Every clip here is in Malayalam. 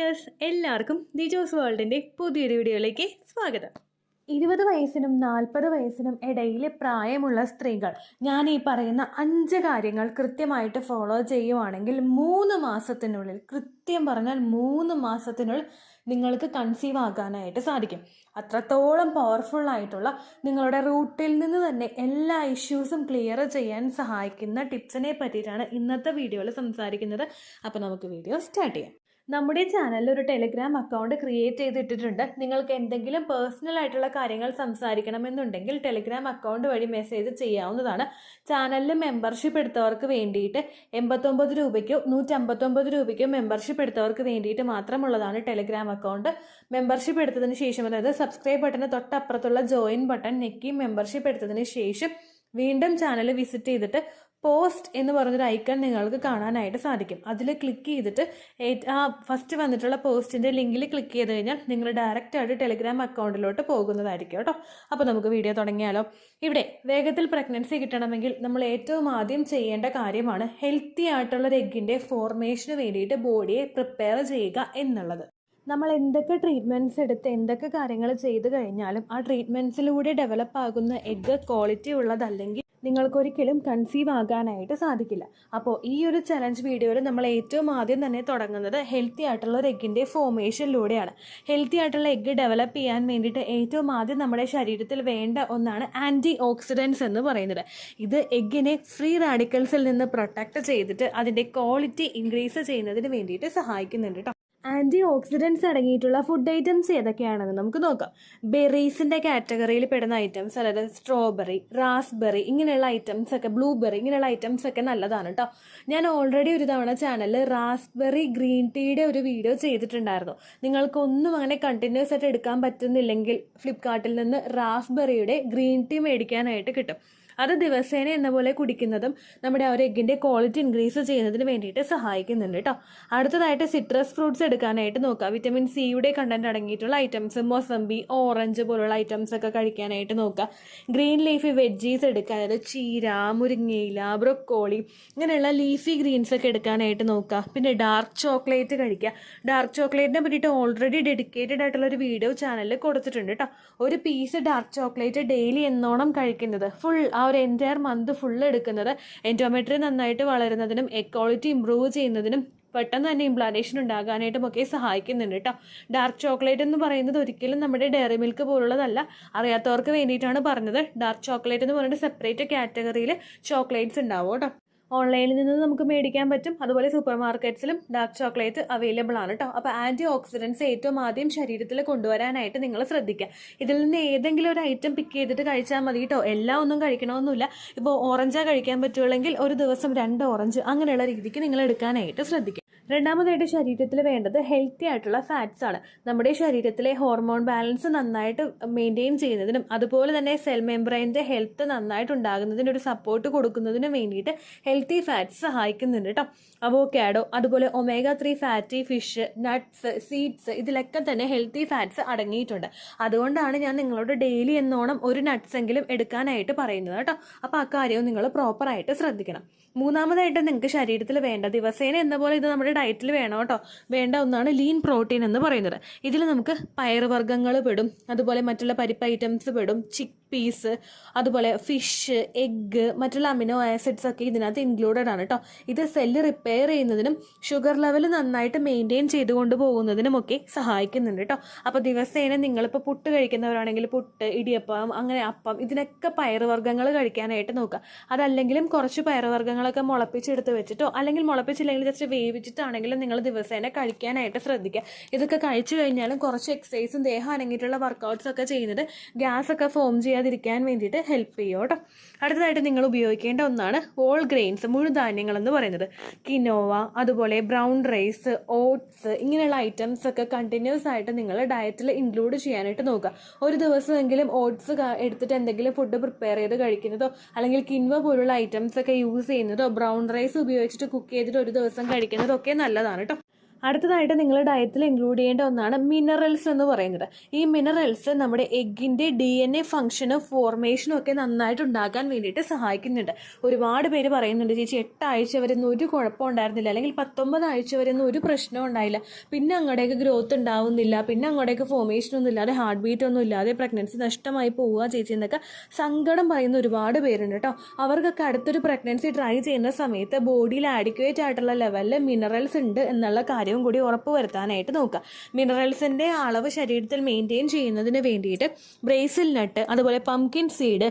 വ്യൂവേഴ്സ്, എല്ലാവർക്കും ദിജോസ് വേൾഡിൻ്റെ പുതിയൊരു വീഡിയോയിലേക്ക് സ്വാഗതം. 20 വയസ്സിനും 40 വയസ്സിനും ഇടയിൽ പ്രായമുള്ള സ്ത്രീകൾ ഞാൻ ഈ പറയുന്ന 5 കാര്യങ്ങൾ കൃത്യമായിട്ട് ഫോളോ ചെയ്യുവാണെങ്കിൽ 3 മാസത്തിനുള്ളിൽ, കൃത്യം പറഞ്ഞാൽ 3 മാസത്തിനുള്ളിൽ നിങ്ങൾക്ക് കൺസീവ് ആകാനായിട്ട് സാധിക്കും. അത്രത്തോളം പവർഫുൾ ആയിട്ടുള്ള നിങ്ങളുടെ റൂട്ടിൽ നിന്ന് തന്നെ എല്ലാ ഇഷ്യൂസും ക്ലിയർ ചെയ്യാൻ സഹായിക്കുന്ന ടിപ്സിനെ പറ്റിയിട്ടാണ് ഇന്നത്തെ വീഡിയോയിൽ സംസാരിക്കുന്നത്. അപ്പോൾ നമുക്ക് വീഡിയോ സ്റ്റാർട്ട് ചെയ്യാം. നമ്മുടെ ചാനലിൽ ഒരു ടെലിഗ്രാം അക്കൗണ്ട് ക്രിയേറ്റ് ചെയ്തിട്ടിട്ടുണ്ട്. നിങ്ങൾക്ക് എന്തെങ്കിലും പേഴ്സണൽ ആയിട്ടുള്ള കാര്യങ്ങൾ സംസാരിക്കണമെന്നുണ്ടെങ്കിൽ ടെലിഗ്രാം അക്കൗണ്ട് വഴി മെസ്സേജ് ചെയ്യാവുന്നതാണ്. ചാനലിൽ മെമ്പർഷിപ്പ് എടുത്തവർക്ക് വേണ്ടിയിട്ട് 89 രൂപയ്ക്കോ 159 രൂപയ്ക്കോ മെമ്പർഷിപ്പ് എടുത്തവർക്ക് വേണ്ടിയിട്ട് മാത്രമുള്ളതാണ് ടെലിഗ്രാം അക്കൗണ്ട്. മെമ്പർഷിപ്പ് എടുത്തതിന് ശേഷം, അതായത് സബ്സ്ക്രൈബ് ബട്ടന് തൊട്ടപ്പുറത്തുള്ള ജോയിൻ ബട്ടൺ ഞെക്കി മെമ്പർഷിപ്പ് എടുത്തതിന് ശേഷം വീണ്ടും ചാനൽ വിസിറ്റ് ചെയ്തിട്ട് പോസ്റ്റ് എന്ന് പറഞ്ഞൊരു ഐക്കൺ നിങ്ങൾക്ക് കാണാനായിട്ട് സാധിക്കും. അതിൽ ക്ലിക്ക് ചെയ്തിട്ട് ഫസ്റ്റ് വന്നിട്ടുള്ള പോസ്റ്റിൻ്റെ ലിങ്കിൽ ക്ലിക്ക് ചെയ്ത് കഴിഞ്ഞാൽ നിങ്ങൾ ഡയറക്റ്റായിട്ട് ടെലിഗ്രാം അക്കൗണ്ടിലോട്ട് പോകുന്നതായിരിക്കും കേട്ടോ. അപ്പോൾ നമുക്ക് വീഡിയോ തുടങ്ങിയാലോ. ഇവിടെ വേഗത്തിൽ പ്രഗ്നൻസി കിട്ടണമെങ്കിൽ നമ്മൾ ഏറ്റവും ആദ്യം ചെയ്യേണ്ട കാര്യമാണ് ഹെൽത്തി ആയിട്ടുള്ള ഒരു എഗ്ഗിൻ്റെ ഫോർമേഷന് വേണ്ടിയിട്ട് ബോഡിയെ പ്രിപ്പയർ ചെയ്യുക എന്നുള്ളത്. നമ്മൾ എന്തൊക്കെ ട്രീറ്റ്മെൻറ്റ്സ് എടുത്ത് എന്തൊക്കെ കാര്യങ്ങൾ ചെയ്ത് കഴിഞ്ഞാലും ആ ട്രീറ്റ്മെൻറ്റ്സിലൂടെ ഡെവലപ്പ് ആകുന്ന എഗ്ഗ് ക്വാളിറ്റി ഉള്ളതല്ലെങ്കിൽ നിങ്ങൾക്കൊരിക്കലും കൺസീവ് ആകാനായിട്ട് സാധിക്കില്ല. അപ്പോൾ ഈ ഒരു ചലഞ്ച് വീഡിയോയിൽ നമ്മൾ ഏറ്റവും ആദ്യം തന്നെ തുടങ്ങുന്നത് ഹെൽത്തി ആയിട്ടുള്ള ഒരു എഗ്ഗിൻ്റെ ഫോർമേഷനിലൂടെയാണ്. ഹെൽത്തി ആയിട്ടുള്ള എഗ്ഗ് ഡെവലപ്പ് ചെയ്യാൻ വേണ്ടിയിട്ട് ഏറ്റവും ആദ്യം നമ്മുടെ ശരീരത്തിൽ വേണ്ട ഒന്നാണ് ആൻറ്റി ഓക്സിഡൻസ് എന്ന് പറയുന്നത്. ഇത് എഗ്ഗിനെ ഫ്രീ റാഡിക്കൽസിൽ നിന്ന് പ്രൊട്ടക്റ്റ് ചെയ്തിട്ട് അതിൻ്റെ ക്വാളിറ്റി ഇൻക്രീസ് ചെയ്യുന്നതിന് വേണ്ടിയിട്ട് സഹായിക്കുന്നുണ്ട് കേട്ടോ. ആൻറ്റി ഓക്സിഡൻസ് അടങ്ങിയിട്ടുള്ള ഫുഡ് ഐറ്റംസ് ഏതൊക്കെയാണെന്ന് നമുക്ക് നോക്കാം. ബെറീസിൻ്റെ കാറ്റഗറിയിൽ പെടുന്ന ഐറ്റംസ്, അതായത് സ്ട്രോബെറി, റാസ്ബെറി ഇങ്ങനെയുള്ള ഐറ്റംസ് ഒക്കെ, ബ്ലൂബെറി ഇങ്ങനെയുള്ള ഐറ്റംസ് ഒക്കെ നല്ലതാണ് കേട്ടോ. ഞാൻ ഓൾറെഡി ഒരു തവണ ചാനലിൽ റാസ്ബെറി ഗ്രീൻ ടീയുടെ ഒരു വീഡിയോ ചെയ്തിട്ടുണ്ടായിരുന്നു. നിങ്ങൾക്കൊന്നും അങ്ങനെ കണ്ടിന്യൂസ് ആയിട്ട് എടുക്കാൻ പറ്റുന്നില്ലെങ്കിൽ ഫ്ലിപ്കാർട്ടിൽ നിന്ന് റാസ്ബെറിയുടെ ഗ്രീൻ ടീ മേടിക്കാനായിട്ട് കിട്ടും. അത് ദിവസേന എന്ന പോലെ കുടിക്കുന്നതും നമ്മുടെ ആ ഒരു എഗ്ഗിൻ്റെ ക്വാളിറ്റി ഇൻക്രീസ് ചെയ്യുന്നതിന് വേണ്ടിയിട്ട് സഹായിക്കുന്നുണ്ട് കേട്ടോ. അടുത്തതായിട്ട് സിട്രസ് ഫ്രൂട്ട്സ് എടുക്കാനായിട്ട് നോക്കുക. വിറ്റമിൻ സിയുടെ കണ്ടന്റ് അടങ്ങിയിട്ടുള്ള ഐറ്റംസ്, മൊസംബി, ഓറഞ്ച് പോലുള്ള ഐറ്റംസ് ഒക്കെ കഴിക്കാനായിട്ട് നോക്കുക. ഗ്രീൻ ലീഫി വെജീസ് എടുക്കുക, അതായത് ചീര, മുരിങ്ങയില, ബ്രൊക്കോളി ഇങ്ങനെയുള്ള ലീഫി ഗ്രീൻസ് ഒക്കെ എടുക്കാനായിട്ട് നോക്കുക. പിന്നെ ഡാർക്ക് ചോക്ലേറ്റ് കഴിക്കുക. ഡാർക്ക് ചോക്ലേറ്റിനെ പറ്റിയിട്ട് ഓൾറെഡി ഡെഡിക്കേറ്റഡ് ആയിട്ടുള്ള ഒരു വീഡിയോ ചാനലിൽ കൊടുത്തിട്ടുണ്ട് കേട്ടോ. ഒരു പീസ് ഡാർക്ക് ചോക്ലേറ്റ് ഡെയിലി എന്നോണം കഴിക്കുന്നത്, ഫുൾ ഒരു എൻറ്റയർ മന്ത് ഫുൾ എടുക്കുന്നത് എൻഡോമെട്രി നന്നായിട്ട് വളരുന്നതിനും എഗ് ക്വാളിറ്റി ഇമ്പ്രൂവ് ചെയ്യുന്നതിനും പെട്ടെന്ന് തന്നെ ഇംപ്ലാന്റേഷൻ ഉണ്ടാകാനായിട്ടും ഒക്കെ സഹായിക്കുന്നുണ്ട് കേട്ടോ. ഡാർക്ക് ചോക്ലേറ്റ് എന്ന് പറയുന്നത് ഒരിക്കലും നമ്മുടെ ഡയറി മിൽക്ക് പോലുള്ളതല്ല. അറിയാത്തവർക്ക് വേണ്ടിയിട്ടാണ് പറഞ്ഞത്. ഡാർക്ക് ചോക്ലേറ്റ് എന്ന് പറഞ്ഞിട്ട് സെപ്പറേറ്റ് കാറ്റഗറിയിൽ ചോക്ലേറ്റ്സ് ഉണ്ടാവും കേട്ടോ. ഓൺലൈനിൽ നിന്ന് നമുക്ക് മേടിക്കാൻ പറ്റും. അതുപോലെ സൂപ്പർ മാർക്കറ്റ്സിലും ഡാർക്ക് ചോക്ലേറ്റ് അവൈലബിൾ ആണ് കേട്ടോ. അപ്പോൾ ആൻറ്റി ഓക്സിഡൻസ് ഏറ്റവും ആദ്യം ശരീരത്തിൽ കൊണ്ടുവരാനായിട്ട് നിങ്ങൾ ശ്രദ്ധിക്കുക. ഇതിൽ നിന്ന് ഏതെങ്കിലും ഒരു ഐറ്റം പിക്ക് ചെയ്തിട്ട് കഴിച്ചാൽ മതി കേട്ടോ. എല്ലാം ഒന്നും കഴിക്കണമെന്നില്ല. ഇപ്പോൾ ഓറഞ്ചാ കഴിക്കാൻ പറ്റുള്ളെങ്കിൽ ഒരു ദിവസം 2 ഓറഞ്ച് അങ്ങനെയുള്ള രീതിക്ക് നിങ്ങൾ എടുക്കാനായിട്ട് ശ്രദ്ധിക്കുക. രണ്ടാമതായിട്ട് ശരീരത്തിൽ വേണ്ടത് ഹെൽത്തി ആയിട്ടുള്ള ഫാറ്റ്സ് ആണ്. നമ്മുടെ ശരീരത്തിലെ ഹോർമോൺ ബാലൻസ് നന്നായിട്ട് മെയിൻറ്റെയിൻ ചെയ്യുന്നതിനും അതുപോലെ തന്നെ സെൽ മെംബ്രെയിൻ്റെ ഹെൽത്ത് നന്നായിട്ട് ഉണ്ടാകുന്നതിന് ഒരു സപ്പോർട്ട് കൊടുക്കുന്നതിനും വേണ്ടിയിട്ട് ഹെൽത്തി ഫാറ്റ്സ് സഹായിക്കുന്നുണ്ട് കേട്ടോ. അവോക്കാഡോ, അതുപോലെ omega 3 fatty fish, nuts, seeds ഇതിലൊക്കെ തന്നെ ഹെൽത്തി ഫാറ്റ്സ് അടങ്ങിയിട്ടുണ്ട്. അതുകൊണ്ടാണ് ഞാൻ നിങ്ങളോട് ഡെയിലി എന്നോണം ഒരു നട്ട്സ് എങ്കിലും എടുക്കാനായിട്ട് പറയുന്നത് കേട്ടോ. അപ്പോൾ ആ കാര്യവും നിങ്ങൾ പ്രോപ്പറായിട്ട് ശ്രദ്ധിക്കണം. മൂന്നാമതായിട്ട് നിങ്ങൾക്ക് ശരീരത്തിൽ വേണ്ട, ദിവസേന എന്ന പോലെ ഇത് നമ്മുടെ ഡയറ്റിൽ വേണം കേട്ടോ, വേണ്ട ഒന്നാണ് ലീൻ പ്രോട്ടീൻ എന്ന് പറയുന്നത്. ഇതിൽ നമുക്ക് പയറുവർഗ്ഗങ്ങൾ പെടും, അതുപോലെ മറ്റുള്ള പരിപ്പ് ഐറ്റംസ് പെടും, ചിക്ക് പീസ്, അതുപോലെ ഫിഷ്, എഗ്ഗ്, മറ്റുള്ള അമിനോ ആസിഡ്സ് ഒക്കെ ഇതിനകത്ത് ഇൻക്ലൂഡഡ് ആണ് കേട്ടോ. ഇത് സെല്ല് റിപ്പയർ ചെയ്യുന്നതിനും ഷുഗർ ലെവൽ നന്നായിട്ട് മെയിൻറ്റെയിൻ ചെയ്തുകൊണ്ട് പോകുന്നതിനും ഒക്കെ സഹായിക്കുന്നുണ്ട് കേട്ടോ. അപ്പോൾ ദിവസേന നിങ്ങളിപ്പോൾ പുട്ട് കഴിക്കുന്നവരാണെങ്കിൽ പുട്ട്, ഇടിയപ്പം, അങ്ങനെ അപ്പം, ഇതിനൊക്കെ പയറുവർഗ്ഗങ്ങൾ കഴിക്കാനായിട്ട് നോക്കുക. അതല്ലെങ്കിലും കുറച്ച് പയറുവർഗ്ഗങ്ങളൊക്കെ മുളപ്പിച്ചെടുത്ത് വെച്ചിട്ടോ അല്ലെങ്കിൽ മുളപ്പിച്ചില്ലെങ്കിൽ ജസ്റ്റ് വേവിച്ചിട്ടാണെങ്കിലും നിങ്ങൾ ദിവസേന കഴിക്കാനായിട്ട് ശ്രദ്ധിക്കുക. ഇതൊക്കെ കഴിച്ചു കഴിഞ്ഞാലും കുറച്ച് എക്സസൈസും ദേഹം അനങ്ങിയിട്ടുള്ള വർക്കൗട്ട്സ് ഒക്കെ ചെയ്യുന്നത് ഗ്യാസ് ഒക്കെ ഫോം ചെയ്യാതിരിക്കാൻ വേണ്ടിയിട്ട് ഹെൽപ്പ് ചെയ്യും കേട്ടോ. അടുത്തതായിട്ട് നിങ്ങൾ ഉപയോഗിക്കേണ്ട ഒന്നാണ് ഹോൾ ഗ്രെയിൻസ്, മുഴുധാന്യങ്ങൾ എന്ന് പറയുന്നത്. കിനോവ, അതുപോലെ ബ്രൗൺ റൈസ്, ഓട്സ് ഇങ്ങനെയുള്ള ഐറ്റംസ് ഒക്കെ കണ്ടിന്യൂസ് ആയിട്ട് നിങ്ങൾ ഡയറ്റിൽ ഇൻക്ലൂഡ് ചെയ്യാനായിട്ട് നോക്കുക. ഒരു ദിവസമെങ്കിലും ഓട്സ് എടുത്തിട്ട് എന്തെങ്കിലും ഫുഡ് പ്രിപ്പയർ ചെയ്ത് കഴിക്കുന്നതോ അല്ലെങ്കിൽ കിൻവ പോലുള്ള ഐറ്റംസ് ഒക്കെ യൂസ് ചെയ്യുന്നതോ ബ്രൗൺ റൈസ് ഉപയോഗിച്ചിട്ട് കുക്ക് ചെയ്തിട്ട് ഒരു ദിവസം കഴിക്കുന്നതോ ഒക്കെ നല്ലതാണ് കേട്ടോ. അടുത്തതായിട്ട് നിങ്ങൾ ഡയറ്റിൽ ഇൻക്ലൂഡ് ചെയ്യേണ്ട ഒന്നാണ് മിനറൽസ് എന്ന് പറയുന്നത്. ഈ മിനറൽസ് നമ്മുടെ എഗ്ഗിൻ്റെ DNA ഫംഗ്ഷനും ഫോർമേഷനും ഒക്കെ നന്നായിട്ട് ഉണ്ടാക്കാൻ വേണ്ടിയിട്ട് സഹായിക്കുന്നുണ്ട്. ഒരുപാട് പേര് പറയുന്നുണ്ട്, ചേച്ചി 8 ആഴ്ച വരെ ഒന്നും ഒരു കുഴപ്പം ഉണ്ടായിരുന്നില്ല, അല്ലെങ്കിൽ 19 ആഴ്ച വരെ ഒന്നും ഒരു പ്രശ്നവും ഉണ്ടായില്ല, പിന്നെ അങ്ങോട്ടേക്ക് ഗ്രോത്ത് ഉണ്ടാവുന്നില്ല, പിന്നെ അങ്ങോട്ടേക്ക് ഫോർമേഷൻ ഒന്നും ഇല്ലാതെ ഹാർട്ട് ബീറ്റ് ഒന്നും ഇല്ലാതെ പ്രഗ്നൻസി നഷ്ടമായി പോവുക ചേച്ചി എന്നൊക്കെ സങ്കടം പറയുന്ന ഒരുപാട് പേരുണ്ട് കേട്ടോ. അവർക്കൊക്കെ അടുത്തൊരു പ്രഗ്നൻസി ട്രൈ ചെയ്യുന്ന സമയത്ത് ബോഡിയിൽ ആഡിക്വേറ്റ് ആയിട്ടുള്ള ലെവലിൽ മിനറൽസ് ഉണ്ട് എന്നുള്ള കാര്യവും കൂടി ഉറപ്പുവരുത്താനായിട്ട് നോക്കുക. മിനറൽസിൻ്റെ അളവ് ശരീരത്തിൽ മെയിൻറ്റെയിൻ ചെയ്യുന്നതിന് വേണ്ടിയിട്ട് ബ്രേസിൽ നട്ട്, അതുപോലെ പംകിൻ സീഡ്,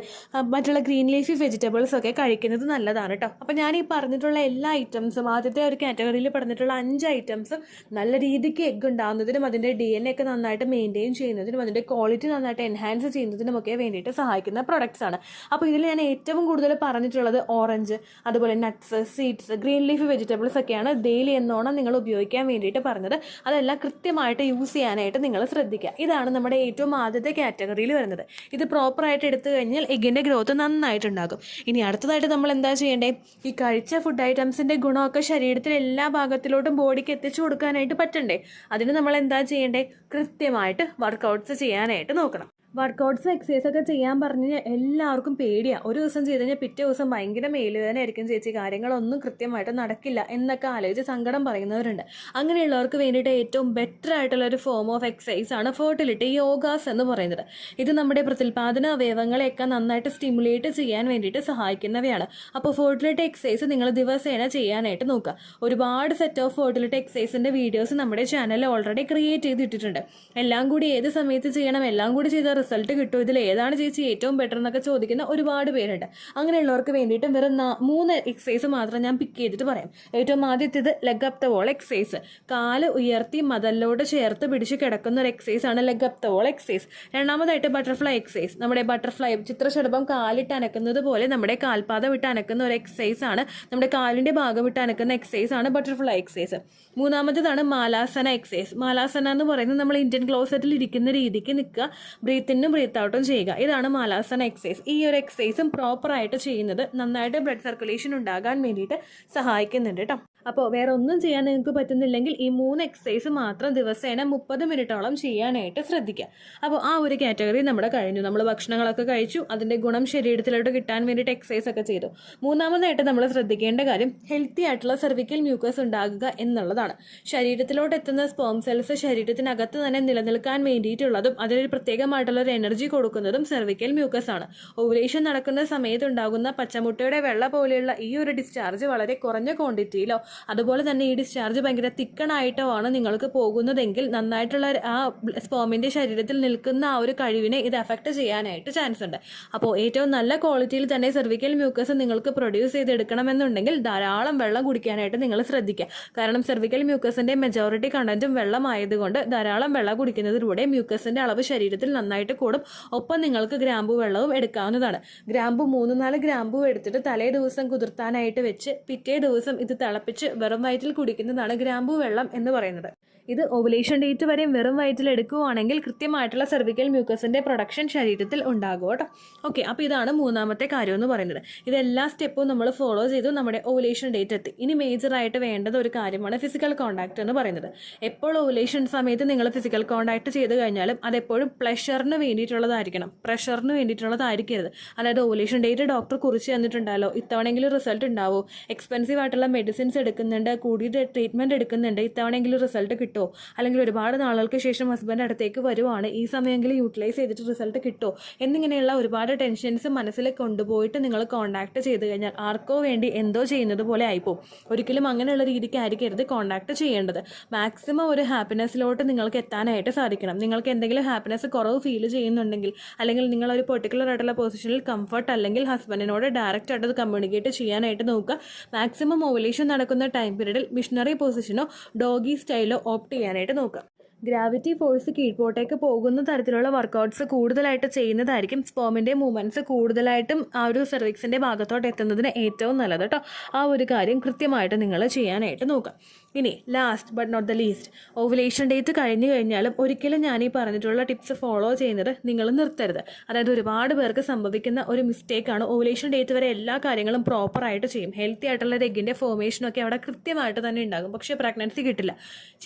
മറ്റുള്ള ഗ്രീൻ ലീഫി വെജിറ്റബിൾസ് ഒക്കെ കഴിക്കുന്നത് നല്ലതാണ് കേട്ടോ. അപ്പോൾ ഞാൻ ഈ പറഞ്ഞിട്ടുള്ള എല്ലാ ഐറ്റംസും, ആദ്യത്തെ ഒരു കാറ്റഗറിയിൽ പറഞ്ഞിട്ടുള്ള 5 ഐറ്റംസും നല്ല രീതിക്ക് എഗ്ഗ് ഉണ്ടാകുന്നതിനും അതിൻ്റെ DNA ഒക്കെ നന്നായിട്ട് മെയിൻറ്റെയിൻ ചെയ്യുന്നതിനും അതിൻ്റെ ക്വാളിറ്റി നന്നായിട്ട് എൻഹാൻസ് ചെയ്യുന്നതിനുമൊക്കെ വേണ്ടിയിട്ട് സഹായിക്കുന്ന പ്രൊഡക്ട്സ് ആണ്. അപ്പോൾ ഇതിൽ ഞാൻ ഏറ്റവും കൂടുതൽ പറഞ്ഞിട്ടുള്ളത് ഓറഞ്ച്, അതുപോലെ nuts, seeds, green leafy vegetables ഒക്കെയാണ് ഡെയിലി എന്നോണം നിങ്ങൾ ഉപയോഗിക്കാൻ വേണ്ടിയിട്ട് പറഞ്ഞത്. അതെല്ലാം കൃത്യമായിട്ട് യൂസ് ചെയ്യാനായിട്ട് നിങ്ങൾ ശ്രദ്ധിക്കുക. ഇതാണ് നമ്മുടെ ഏറ്റവും ആദ്യത്തെ കാറ്റഗറിയിൽ വരുന്നത്. ഇത് പ്രോപ്പറായിട്ട് എടുത്തു കഴിഞ്ഞാൽ എഗ്ഗിൻ്റെ ഗ്രോത്ത് നന്നായിട്ടുണ്ടാകും. ഇനി അടുത്തതായിട്ട് നമ്മൾ എന്താ ചെയ്യേണ്ടത്? ഈ കഴിച്ച ഫുഡ് ഐറ്റംസിൻ്റെ ഗുണമൊക്കെ ശരീരത്തിൽ എല്ലാ ഭാഗത്തിലോട്ടും ബോഡിക്ക് എത്തിച്ചു കൊടുക്കാനായിട്ട് പറ്റണ്ടേ? അതിന് നമ്മൾ എന്താ ചെയ്യേണ്ടത്? കൃത്യമായിട്ട് വർക്കൗട്ട്സ് ചെയ്യാനായിട്ട് നോക്കണം. വർക്കൗട്ട്സ് എക്സസൈസ് ഒക്കെ ചെയ്യാൻ പറഞ്ഞു കഴിഞ്ഞാൽ എല്ലാവർക്കും പേടിയാണ്. ഒരു ദിവസം ചെയ്ത് കഴിഞ്ഞാൽ പിറ്റേ ദിവസം ഭയങ്കര മേലുവേദന ആയിരിക്കും ചേച്ചി, കാര്യങ്ങളൊന്നും കൃത്യമായിട്ട് നടക്കില്ല എന്നൊക്കെ ആലോചിച്ച് സങ്കടം പറയുന്നവരുണ്ട്. അങ്ങനെയുള്ളവർക്ക് വേണ്ടിയിട്ട് ഏറ്റവും ബെറ്റർ ആയിട്ടുള്ള ഒരു ഫോം ഓഫ് എക്സസൈസ് ആണ് ഫെർട്ടിലിറ്റി യോഗാസ് എന്ന് പറയുന്നത്. ഇത് നമ്മുടെ പ്രത്യുൽപാദന അവയവങ്ങളെയൊക്കെ നന്നായിട്ട് സ്റ്റിമുലേറ്റ് ചെയ്യാൻ വേണ്ടിയിട്ട് സഹായിക്കുന്നവയാണ്. അപ്പോൾ ഫെർട്ടിലിറ്റി എക്സസൈസ് നിങ്ങൾ ദിവസേന ചെയ്യാനായിട്ട് നോക്കുക. ഒരുപാട് സെറ്റ് ഓഫ് ഫെർട്ടിലിറ്റി എക്സസൈസിൻ്റെ വീഡിയോസ് നമ്മുടെ ചാനലിൽ ഓൾറെഡി ക്രിയേറ്റ് ചെയ്തിട്ടിട്ടുണ്ട്. എല്ലാം കൂടി ഏത് സമയത്ത് ചെയ്യണം, എല്ലാം കൂടി ചെയ്ത റിസൾട്ട് കിട്ടും, ഇതിൽ ഏതാണ് ചേച്ചി ഏറ്റവും ബെറ്റർ എന്നൊക്കെ ചോദിക്കുന്ന ഒരുപാട് പേരുണ്ട്. അങ്ങനെയുള്ളവർക്ക് വേണ്ടിയിട്ട് വെറും 3 എക്സസൈസ് മാത്രം ഞാൻ പിക്ക് ചെയ്തിട്ട് പറയാം. ഏറ്റവും ആദ്യത്തേത് leg up the wall exercise. കാല് ഉയർത്തി മതലിലോട് ചേർത്ത് പിടിച്ച് കിടക്കുന്ന ഒരു എക്സസൈസ് ആണ് leg up the wall exercise. രണ്ടാമതായിട്ട് ബട്ടർഫ്ലൈ എക്സസൈസ്. നമ്മുടെ ബട്ടർഫ്ലൈ ചിത്രശലഭം കാലിട്ട് അനക്കുന്നത് പോലെ നമ്മുടെ കാൽപാദം വിട്ട് അനക്കുന്ന ഒരു എക്സസൈസ് ആണ്. നമ്മുടെ കാലിൻ്റെ ഭാഗം വിട്ട് അനക്കുന്ന എക്സസൈസ് ആണ് ബട്ടർഫ്ലൈ എക്സസൈസ്. മൂന്നാമത്തേതാണ് മാലാസന എക്സസൈസ്. മാലാസന എന്ന് പറയുന്നത് നമ്മൾ ഇന്ത്യൻ ക്ലോസറ്റിൽ ഇരിക്കുന്ന രീതിക്ക് നിൽക്കുക, ബ്രീത്ത് ഇന്നും ബ്രീത്ത് ഔട്ടും ചെയ്യുക. ഇതാണ് മാലാസന എക്സസൈസ്. ഈ ഒരു എക്സസൈസും പ്രോപ്പറായിട്ട് ചെയ്യുന്നത് നന്നായിട്ട് ബ്ലഡ് സർക്കുലേഷൻ ഉണ്ടാകാൻ വേണ്ടിയിട്ട് സഹായിക്കുന്നുണ്ട് കേട്ടോ. അപ്പോൾ വേറെ ഒന്നും ചെയ്യാൻ നിങ്ങൾക്ക് പറ്റുന്നില്ലെങ്കിൽ ഈ 3 എക്സസൈസ് മാത്രം ദിവസേന 30 മിനിറ്റോളം ചെയ്യാനായിട്ട് ശ്രദ്ധിക്കുക. അപ്പോൾ ആ ഒരു കാറ്റഗറി നമ്മുടെ കഴിഞ്ഞു. നമ്മൾ ഭക്ഷണങ്ങളൊക്കെ കഴിച്ചു, അതിൻ്റെ ഗുണം ശരീരത്തിലോട്ട് കിട്ടാൻ വേണ്ടിയിട്ട് എക്സസൈസ് ഒക്കെ ചെയ്തു. മൂന്നാമതായിട്ട് നമ്മൾ ശ്രദ്ധിക്കേണ്ട കാര്യം ഹെൽത്തി ആയിട്ടുള്ള സെർവിക്കൽ മ്യൂക്കസ് ഉണ്ടാകുക എന്നുള്ളതാണ്. ശരീരത്തിലോട്ട് എത്തുന്ന സ്പേം സെൽസ് ശരീരത്തിനകത്ത് തന്നെ നിലനിൽക്കാൻ വേണ്ടിയിട്ടുള്ളതും അതിനൊരു പ്രത്യേകമായിട്ടുള്ള ഒരു എനർജി കൊടുക്കുന്നതും സെർവിക്കൽ മ്യൂക്കസ് ആണ്. ഓവുലേഷൻ നടക്കുന്ന സമയത്ത് ഉണ്ടാകുന്ന പച്ചമുട്ടയുടെ വെള്ള പോലെയുള്ള ഈ ഒരു ഡിസ്ചാർജ് വളരെ കുറഞ്ഞ ക്വാണ്ടിറ്റിയിലോ അതുപോലെ തന്നെ ഈ ഡിസ്ചാർജ് ഭയങ്കര തിക്കണായിട്ടോ ആണ് നിങ്ങൾക്ക് പോകുന്നതെങ്കിൽ നന്നായിട്ടുള്ള ആ സ്പേമിൻ്റെ ശരീരത്തിൽ നിൽക്കുന്ന ആ ഒരു കഴിവിനെ ഇത് അഫക്റ്റ് ചെയ്യാനായിട്ട് ചാൻസ് ഉണ്ട്. അപ്പോൾ ഏറ്റവും നല്ല ക്വാളിറ്റിയിൽ തന്നെ സെർവിക്കൽ മ്യൂക്കസ് നിങ്ങൾക്ക് പ്രൊഡ്യൂസ് ചെയ്തെടുക്കണമെന്നുണ്ടെങ്കിൽ ധാരാളം വെള്ളം കുടിക്കാനായിട്ട് നിങ്ങൾ ശ്രദ്ധിക്കുക. കാരണം സെർവിക്കൽ മ്യൂക്കസിൻ്റെ മെജോറിറ്റി കണ്ടന്റും വെള്ളമായതുകൊണ്ട് ധാരാളം വെള്ളം കുടിക്കുന്നതിലൂടെ മ്യൂക്കസിൻ്റെ അളവ് ശരീരത്തിൽ നന്നായിട്ട് കൂടും. ഒപ്പം നിങ്ങൾക്ക് ഗ്രാമ്പു വെള്ളവും എടുക്കാവുന്നതാണ്. ഗ്രാമ്പു 3-4 ഗ്രാമ്പു എടുത്തിട്ട് തലേ ദിവസം കുതിർത്താനായിട്ട് വെച്ച് പിറ്റേ ദിവസം ഇത് തിളപ്പിച്ച് വെറും വയറ്റിൽ കുടിക്കുന്നതാണ് ഗ്രാമ്പു വെള്ളം എന്ന് പറയുന്നത്. ഇത് ഓവുലേഷൻ ഡേറ്റ് വരെയും വെറും വയറ്റിൽ എടുക്കുകയാണെങ്കിൽ കൃത്യമായിട്ടുള്ള സെർവിക്കൽ മ്യൂക്കസിൻ്റെ പ്രൊഡക്ഷൻ ശരീരത്തിൽ ഉണ്ടാകും കേട്ടോ. ഓക്കെ, അപ്പോൾ ഇതാണ് മൂന്നാമത്തെ കാര്യം എന്ന് പറയുന്നത്. ഇതെല്ലാ സ്റ്റെപ്പും നമ്മൾ ഫോളോ ചെയ്തു നമ്മുടെ ഓവുലേഷൻ ഡേറ്റ് എത്തി. ഇനി മേജറായിട്ട് വേണ്ടത് ഒരു കാര്യമാണ് ഫിസിക്കൽ കോൺടാക്റ്റ് എന്ന് പറയുന്നത്. എപ്പോൾ ഓവുലേഷൻ സമയത്ത് നിങ്ങൾ ഫിസിക്കൽ കോൺടാക്റ്റ് ചെയ്ത് കഴിഞ്ഞാലും അതെപ്പോഴും പ്ലഷറിന് വേണ്ടിയിട്ടുള്ളതായിരിക്കണം, പ്രഷറിന് വേണ്ടിയിട്ടുള്ളതായിരിക്കരുത്. അതായത് ഓവുലേഷൻ ഡേറ്റ് ഡോക്ടർ കുറിച്ച് തന്നിട്ടുണ്ടല്ലോ, ഇത്തവണെങ്കിലും റിസൾട്ട് ഉണ്ടാവോ, എക്സ്പെൻസീവ് ആയിട്ടുള്ള മെഡിസിൻസ് എടുക്കുന്നുണ്ട്, കൂടിയിട്ട് ട്രീറ്റ്മെൻറ്റ് എടുക്കുന്നുണ്ട്, ഇത്തവണെങ്കിലും റിസൾട്ട് കിട്ടുമോ, അല്ലെങ്കിൽ ഒരുപാട് നാളുകൾക്ക് ശേഷം ഹസ്ബൻഡ് അടുത്തേക്ക് വരുവാണ്, ഈ സമയമെങ്കിലും യൂട്ടിലൈസ് ചെയ്തിട്ട് റിസൾട്ട് കിട്ടുമോ എന്നിങ്ങനെയുള്ള ഒരുപാട് ടെൻഷൻസ് മനസ്സിൽ കൊണ്ടുപോയിട്ട് നിങ്ങൾ കോൺടാക്ട് ചെയ്ത് കഴിഞ്ഞാൽ ആർക്കോ വേണ്ടി എന്തോ ചെയ്യുന്നത് പോലെ ആയിപ്പോവും. ഒരിക്കലും അങ്ങനെയുള്ള രീതിക്കായിരിക്കരുത് കോൺടാക്ട് ചെയ്യേണ്ടത്. മാക്സിമം ഒരു ഹാപ്പിനെസ്സിലോട്ട് നിങ്ങൾക്ക് എത്താനായിട്ട് സാധിക്കണം. നിങ്ങൾക്ക് എന്തെങ്കിലും ഹാപ്പിനെസ് കുറവ് ഫീൽ ചെയ്യുന്നുണ്ടെങ്കിൽ, അല്ലെങ്കിൽ നിങ്ങൾ ഒരു പെർട്ടിക്കുലർ ആയിട്ടുള്ള പൊസിഷനിൽ കംഫർട്ട് അല്ലെങ്കിൽ ഹസ്ബൻഡിനോട് ഡയറക്റ്റ് ആയിട്ട് അത് കമ്മ്യൂണിക്കേറ്റ് ചെയ്യാനായിട്ട് നോക്കുക. മാക്സിമം ഓവുലേഷൻ നടക്കുന്ന ടൈം പീരീഡിൽ മിഷണറി പൊസിഷനോ ഡോഗി സ്റ്റൈലോ ഓപ്റ്റ് ചെയ്യാനായിട്ട് നോക്കുക. ഗ്രാവിറ്റി ഫോഴ്സ് കീഴ്പോട്ടേക്ക് പോകുന്ന തരത്തിലുള്ള വർക്കൗട്ട്സ് കൂടുതലായിട്ട് ചെയ്യുന്നതായിരിക്കും സ്പേമിൻ്റെ മൂവ്മെൻറ്റ്സ് കൂടുതലായിട്ടും ആ ഒരു സെർവിക്സിൻ്റെ ഭാഗത്തോട്ട് എത്തുന്നതിന് ഏറ്റവും നല്ലത് കേട്ടോ. ആ ഒരു കാര്യം കൃത്യമായിട്ട് നിങ്ങൾ ചെയ്യാനായിട്ട് നോക്കുക. ഇനി last but not the least, ovulation date കഴിഞ്ഞു കഴിഞ്ഞാലും ഒരിക്കലും ഞാൻ ഈ പറഞ്ഞിട്ടുള്ള ടിപ്സ് ഫോളോ ചെയ്യുന്നത് നിങ്ങൾ നിർത്തരുത്. അതായത് ഒരുപാട് പേർക്ക് സംഭവിക്കുന്ന ഒരു മിസ്റ്റേക്കാണ്, ഓവുലേഷൻ ഡേറ്റ് വരെ എല്ലാ കാര്യങ്ങളും പ്രോപ്പറായിട്ട് ചെയ്യും, ഹെൽത്തി ആയിട്ടുള്ള ഒരു എഗ്ഗിൻ്റെ ഫോർമേഷനൊക്കെ അവിടെ കൃത്യമായിട്ട് തന്നെ ഉണ്ടാകും, പക്ഷേ പ്രഗ്നൻസി കിട്ടില്ല.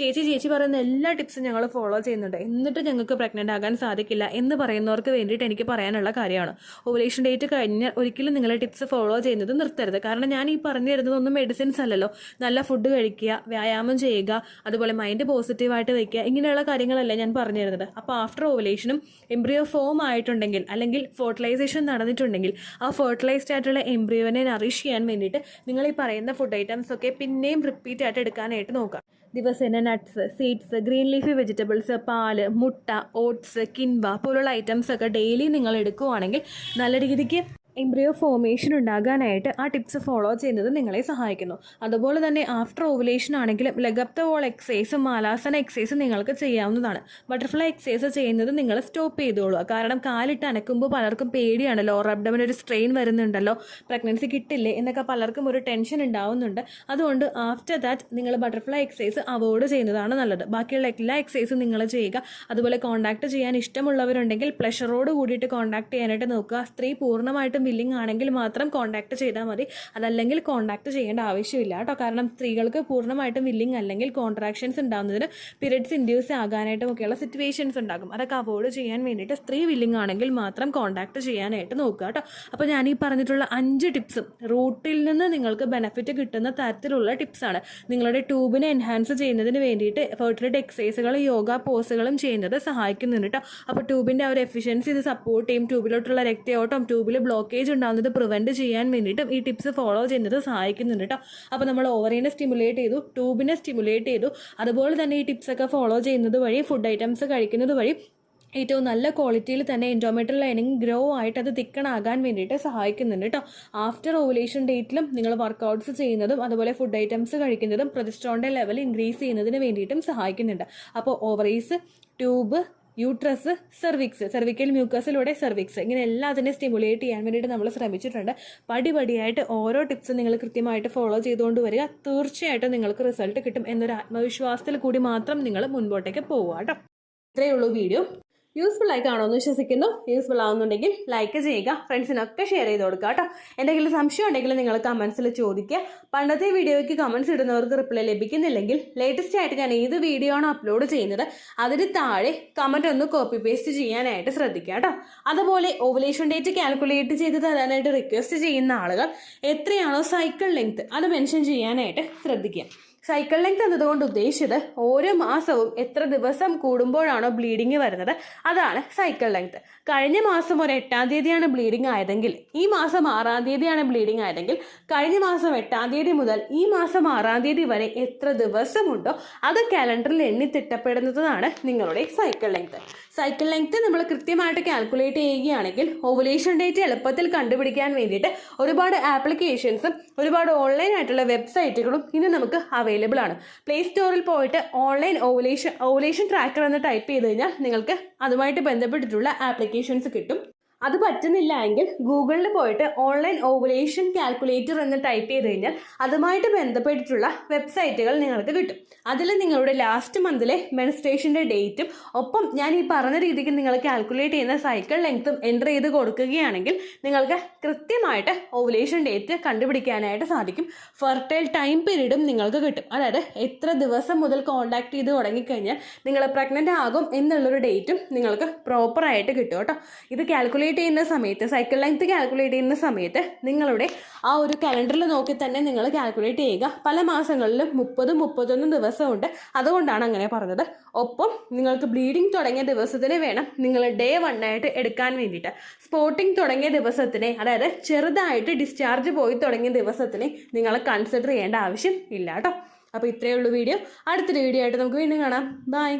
ചേച്ചി പറയുന്ന എല്ലാ ടിപ്സും ഞങ്ങൾ ഫോളോ ചെയ്യുന്നുണ്ട്, എന്നിട്ട് ഞങ്ങൾക്ക് പ്രഗ്നൻ്റ് ആകാൻ സാധിക്കില്ല എന്ന് പറയുന്നവർക്ക് വേണ്ടിയിട്ട് എനിക്ക് പറയാനുള്ള കാര്യമാണ്, ഓവുലേഷൻ ഡേറ്റ് കഴിഞ്ഞാൽ ഒരിക്കലും നിങ്ങൾ ടിപ്സ് ഫോളോ ചെയ്യുന്നത് നിർത്തരുത്. കാരണം ഞാൻ ഈ പറഞ്ഞു തരുന്നതൊന്നും മെഡിസിൻസ് അല്ലല്ലോ. നല്ല ഫുഡ് കഴിക്കുക, വ്യായാമം ചെയ്യുക, അതുപോലെ മൈൻഡ് പോസിറ്റീവായിട്ട് വയ്ക്കുക, ഇങ്ങനെയുള്ള കാര്യങ്ങളല്ലേ ഞാൻ പറഞ്ഞു തരുന്നത്. അപ്പോൾ ആഫ്റ്റർ ഓവുലേഷനും എംബ്രിയോ ഫോം ആയിട്ടുണ്ടെങ്കിൽ അല്ലെങ്കിൽ ഫെർട്ടിലൈസേഷൻ നടന്നിട്ടുണ്ടെങ്കിൽ ആ ഫെർട്ടിലൈസ്ഡ് ആയിട്ടുള്ള എംബ്രിയോനെ നറിഷ് ചെയ്യാൻ വേണ്ടിയിട്ട് നിങ്ങൾ ഈ പറയുന്ന ഫുഡ് ഐറ്റംസ് ഒക്കെ പിന്നെയും റിപ്പീറ്റ് ആയിട്ട് എടുക്കാനായിട്ട് നോക്കുക. ദിവസേന nuts, seeds, green leafy vegetables, പാല്, മുട്ട, ഓട്സ്, കിൻവ പോലുള്ള ഐറ്റംസ് ഒക്കെ ഡെയിലി നിങ്ങൾ എടുക്കുകയാണെങ്കിൽ നല്ല രീതിക്ക് എംബ്രിയോ ഫോർമേഷൻ ഉണ്ടാകാനായിട്ട് ആ ടിപ്സ് ഫോളോ ചെയ്യുന്നത് നിങ്ങളെ സഹായിക്കുന്നു. അതുപോലെ തന്നെ ആഫ്റ്റർ ഓവുലേഷൻ ആണെങ്കിലും ലെഗ് അപ്പ് ദ വോൾ എക്സസൈസും മാലാസന എക്സസൈസും നിങ്ങൾക്ക് ചെയ്യാവുന്നതാണ്. ബട്ടർഫ്ലൈ എക്സസൈസ് ചെയ്യുന്നത് നിങ്ങൾ സ്റ്റോപ്പ് ചെയ്തോളുക. കാരണം കാലിട്ട് അനക്കുമ്പോൾ പലർക്കും പേടിയാണ്, ലോവർ അബ്ഡമൻ ഒരു സ്ട്രെയിൻ വരുന്നുണ്ടല്ലോ, പ്രഗ്നൻസി കിട്ടില്ലേ എന്നൊക്കെ പലർക്കും ഒരു ടെൻഷൻ ഉണ്ടാവുന്നുണ്ട്. അതുകൊണ്ട് ആഫ്റ്റർ ദാറ്റ് നിങ്ങൾ ബട്ടർഫ്ലൈ എക്സസൈസ് അവോയ്ഡ് ചെയ്യുന്നതാണ് നല്ലത്. ബാക്കിയുള്ള എല്ലാ എക്സസൈസും നിങ്ങൾ ചെയ്യുക. അതുപോലെ കോൺടാക്ട് ചെയ്യാൻ ഇഷ്ടമുള്ളവരുണ്ടെങ്കിൽ പ്ലഷറോട് കൂടിയിട്ട് കോൺടാക്ട് ചെയ്യാനായിട്ട് നോക്കുക. സ്ത്രീ പൂർണ്ണമായിട്ടും വില്ലിംഗ് ആണെങ്കിൽ മാത്രം കോൺടാക്ട് ചെയ്താൽ മതി, അതല്ലെങ്കിൽ കോൺടാക്ട് ചെയ്യേണ്ട ആവശ്യമില്ല കേട്ടോ. കാരണം സ്ത്രീകൾക്ക് പൂർണ്ണമായിട്ടും വില്ലിംഗ് അല്ലെങ്കിൽ കോൺട്രാക്ഷൻസ് ഉണ്ടാകുന്നതിന് പീരിയഡ്സ് ഇൻഡ്യൂസ് ആകാനായിട്ടും ഒക്കെയുള്ള സിറ്റുവേഷൻസ് ഉണ്ടാകും. അതൊക്കെ അവോയ്ഡ് ചെയ്യാൻ വേണ്ടിയിട്ട് സ്ത്രീ വില്ലിംഗ് ആണെങ്കിൽ മാത്രം കോൺടാക്ട് ചെയ്യാനായിട്ട് നോക്കുക കേട്ടോ. അപ്പോൾ ഞാൻ ഈ പറഞ്ഞിട്ടുള്ള 5 ടിപ്സും റൂട്ടിൽ നിന്ന് നിങ്ങൾക്ക് ബെനിഫിറ്റ് കിട്ടുന്ന തരത്തിലുള്ള ടിപ്സാണ്. നിങ്ങളുടെ ട്യൂബിനെ എൻഹാൻസ് ചെയ്യുന്നതിന് വേണ്ടിയിട്ട് ഫെർട്ടിലിറ്റി എക്സസൈസുകൾ, യോഗ പോസുകളും ചെയ്യുന്നത് സഹായിക്കുന്നുണ്ട് കേട്ടോ. അപ്പോൾ ട്യൂബിൻ്റെ ആ ഒരു എഫിഷ്യൻസി ഇത് സപ്പോർട്ട് ചെയ്യും. ട്യൂബിലോട്ടുള്ള രക്തയോട്ടം, ട്യൂബിൽ ബ്ലോക്കേജ് ഉണ്ടാകുന്നത് പ്രിവെൻറ്റ് ചെയ്യാൻ വേണ്ടിയിട്ടും ഈ ടിപ്സ് ഫോളോ ചെയ്യുന്നത് സഹായിക്കുന്നുണ്ട് കേട്ടോ. അപ്പോൾ നമ്മൾ ഓവറിനെ സ്റ്റിമുലേറ്റ് ചെയ്തു, ട്യൂബിനെ സ്റ്റിമുലേറ്റ് ചെയ്തു. അതുപോലെ തന്നെ ഈ ടിപ്സൊക്കെ ഫോളോ ചെയ്യുന്നത് വഴി, ഫുഡ് ഐറ്റംസ് കഴിക്കുന്നത് വഴി ഏറ്റവും നല്ല ക്വാളിറ്റിയിൽ തന്നെ എൻഡോമെട്രിയൽ ലൈനിങ് ഗ്രോ ആയിട്ട് അത് തിക്കണാകാൻ വേണ്ടിയിട്ട് സഹായിക്കുന്നുണ്ട് കേട്ടോ. ആഫ്റ്റർ ഓവുലേഷൻ ഡേറ്റിലും നിങ്ങൾ വർക്കൗട്ട്സ് ചെയ്യുന്നതും അതുപോലെ ഫുഡ് ഐറ്റംസ് കഴിക്കുന്നതും പ്രൊജസ്ട്രോണിൻ്റെ ലെവൽ ഇൻക്രീസ് ചെയ്യുന്നതിന് വേണ്ടിയിട്ടും സഹായിക്കുന്നുണ്ട്. അപ്പോൾ ഓവറീസ്, ട്യൂബ്, യൂട്രസ്, സെർവിക്കൽ മ്യൂക്കസിലൂടെ സെർവിക്സ്, ഇങ്ങനെ എല്ലാത്തിനെയും സ്റ്റിമുലേറ്റ് ചെയ്യാൻ വേണ്ടിയിട്ട് നമ്മൾ ശ്രമിച്ചിട്ടുണ്ട്. പടിപടിയായിട്ട് ഓരോ ടിപ്സും നിങ്ങൾ കൃത്യമായിട്ട് ഫോളോ ചെയ്തുകൊണ്ട് വരിക. തീർച്ചയായിട്ടും നിങ്ങൾക്ക് റിസൾട്ട് കിട്ടും എന്നൊരു ആത്മവിശ്വാസത്തിൽ കൂടി മാത്രം നിങ്ങൾ മുൻപോട്ടേക്ക് പോവുക കേട്ടോ. ഇത്രയേ ഉള്ളൂ വീഡിയോ. യൂസ്ഫുൾ ആയി കാണുമെന്ന് വിശ്വസിക്കുന്നു. യൂസ്ഫുൾ ആവുന്നുണ്ടെങ്കിൽ ലൈക്ക് ചെയ്യുക, ഫ്രണ്ട്സിനൊക്കെ ഷെയർ ചെയ്ത് കൊടുക്കുക കേട്ടോ. എന്തെങ്കിലും സംശയം ഉണ്ടെങ്കിൽ നിങ്ങൾ കമൻസിൽ ചോദിക്കുക. പണ്ടത്തെ വീഡിയോയ്ക്ക് കമൻസ് ഇടുന്നവർക്ക് റിപ്ലൈ ലഭിക്കുന്നില്ലെങ്കിൽ ലേറ്റസ്റ്റ് ആയിട്ട് ഞാൻ ഏത് വീഡിയോ ആണോ അപ്ലോഡ് ചെയ്യുന്നത് അതിന് താഴെ കമൻറ്റ് ഒന്ന് കോപ്പി പേസ്റ്റ് ചെയ്യാനായിട്ട് ശ്രദ്ധിക്കുക കേട്ടോ. അതുപോലെ ഓവുലേഷൻ ഡേറ്റ് കാൽക്കുലേറ്റ് ചെയ്ത് തരാനായിട്ട് റിക്വസ്റ്റ് ചെയ്യുന്ന ആളുകൾ എത്രയാണോ സൈക്കിൾ ലെങ്ത് അത് മെൻഷൻ ചെയ്യാനായിട്ട് ശ്രദ്ധിക്കുക. സൈക്കിൾ ലെങ്ത് എന്നതുകൊണ്ട് ഉദ്ദേശിച്ചത് ഓരോ മാസവും എത്ര ദിവസം കൂടുമ്പോഴാണോ ബ്ലീഡിങ് വരുന്നത് അതാണ് സൈക്കിൾ ലെങ്ത്. കഴിഞ്ഞ മാസം ഒരു 8-ാം തീയതിയാണ് ബ്ലീഡിങ് ആയതെങ്കിൽ ഈ മാസം 6-ാം തീയതിയാണ് ബ്ലീഡിങ് ആയതെങ്കിൽ കഴിഞ്ഞ മാസം 8-ാം തീയതി മുതൽ ഈ മാസം 6-ാം തീയതി വരെ എത്ര ദിവസമുണ്ടോ അത് കാലണ്ടറിൽ എണ്ണി തിട്ടപ്പെടുന്നതാണ് നിങ്ങളുടെ സൈക്കിൾ ലെങ്ത്. സൈക്കിൾ ലെങ്ത് നമ്മൾ കൃത്യമായിട്ട് കാൽക്കുലേറ്റ് ചെയ്യുകയാണെങ്കിൽ ഓവുലേഷൻ ഡേറ്റ് എളുപ്പത്തിൽ കണ്ടുപിടിക്കാൻ വേണ്ടിയിട്ട് ഒരുപാട് ആപ്ലിക്കേഷൻസും ഒരുപാട് ഓൺലൈൻ ആയിട്ടുള്ള വെബ്സൈറ്റുകളും ഇന്ന് നമുക്ക് അവൈലബിൾ ആണ്. പ്ലേ സ്റ്റോറിൽ പോയിട്ട് ഓൺലൈൻ ഓവുലേഷൻ ട്രാക്കർ എന്ന് ടൈപ്പ് ചെയ്ത് കഴിഞ്ഞാൽ നിങ്ങൾക്ക് അതുമായിട്ട് ബന്ധപ്പെട്ടിട്ടുള്ള ആപ്ലിക്കേഷൻസ് കിട്ടും. അത് പറ്റുന്നില്ല എങ്കിൽ ഗൂഗിളിൽ പോയിട്ട് ഓൺലൈൻ ഓവുലേഷൻ കാൽക്കുലേറ്റർ എന്ന് ടൈപ്പ് ചെയ്ത് കഴിഞ്ഞാൽ അതുമായിട്ട് ബന്ധപ്പെട്ടിട്ടുള്ള വെബ്സൈറ്റുകൾ നിങ്ങൾക്ക് കിട്ടും. അതിൽ നിങ്ങളുടെ ലാസ്റ്റ് മന്തിലെ മെൻസ്ട്രേഷൻ്റെ ഡേറ്റും ഒപ്പം ഞാൻ ഈ പറഞ്ഞ രീതിക്ക് നിങ്ങൾ കാൽക്കുലേറ്റ് ചെയ്യുന്ന സൈക്കിൾ ലെങ്ത്തും എൻ്റർ ചെയ്ത് കൊടുക്കുകയാണെങ്കിൽ നിങ്ങൾക്ക് കൃത്യമായിട്ട് ഓവുലേഷൻ ഡേറ്റ് കണ്ടുപിടിക്കാനായിട്ട് സാധിക്കും. ഫെർട്ടൈൽ ടൈം പീരീഡും നിങ്ങൾക്ക് കിട്ടും. അതായത് എത്ര ദിവസം മുതൽ കോൺടാക്ട് ചെയ്ത് തുടങ്ങിക്കഴിഞ്ഞാൽ നിങ്ങൾ പ്രഗ്നൻ്റ് ആകും എന്നുള്ളൊരു ഡേറ്റും നിങ്ങൾക്ക് പ്രോപ്പറായിട്ട് കിട്ടും കേട്ടോ. ഇത് കാൽക്കുലേറ്റ് ചെയ്യുന്ന സമയത്ത്, സൈക്കിൾ ലെങ്ത് കാൽക്കുലേറ്റ് ചെയ്യുന്ന സമയത്ത് നിങ്ങളുടെ ആ ഒരു കലണ്ടറിൽ നോക്കി തന്നെ നിങ്ങൾ കാൽക്കുലേറ്റ് ചെയ്യുക. പല മാസങ്ങളിലും 30-31 ദിവസമുണ്ട്, അതുകൊണ്ടാണ് അങ്ങനെ പറഞ്ഞത്. ഒപ്പം നിങ്ങൾക്ക് ബ്ലീഡിങ് തുടങ്ങിയ ദിവസത്തിന് വേണം നിങ്ങൾ ഡേ 1 ആയിട്ട് എടുക്കാൻ വേണ്ടിയിട്ട്. സ്പോട്ടിങ് തുടങ്ങിയ ദിവസത്തിനെ, അതായത് ചെറുതായിട്ട് ഡിസ്ചാർജ് പോയി തുടങ്ങിയ ദിവസത്തിനെ നിങ്ങൾ കൺസിഡർ ചെയ്യേണ്ട ആവശ്യം ഇല്ല കേട്ടോ. അപ്പോൾ ഇത്രയേ ഉള്ളൂ വീഡിയോ. അടുത്തൊരു വീഡിയോ ആയിട്ട് നമുക്ക് വീണ്ടും കാണാം. ബൈ.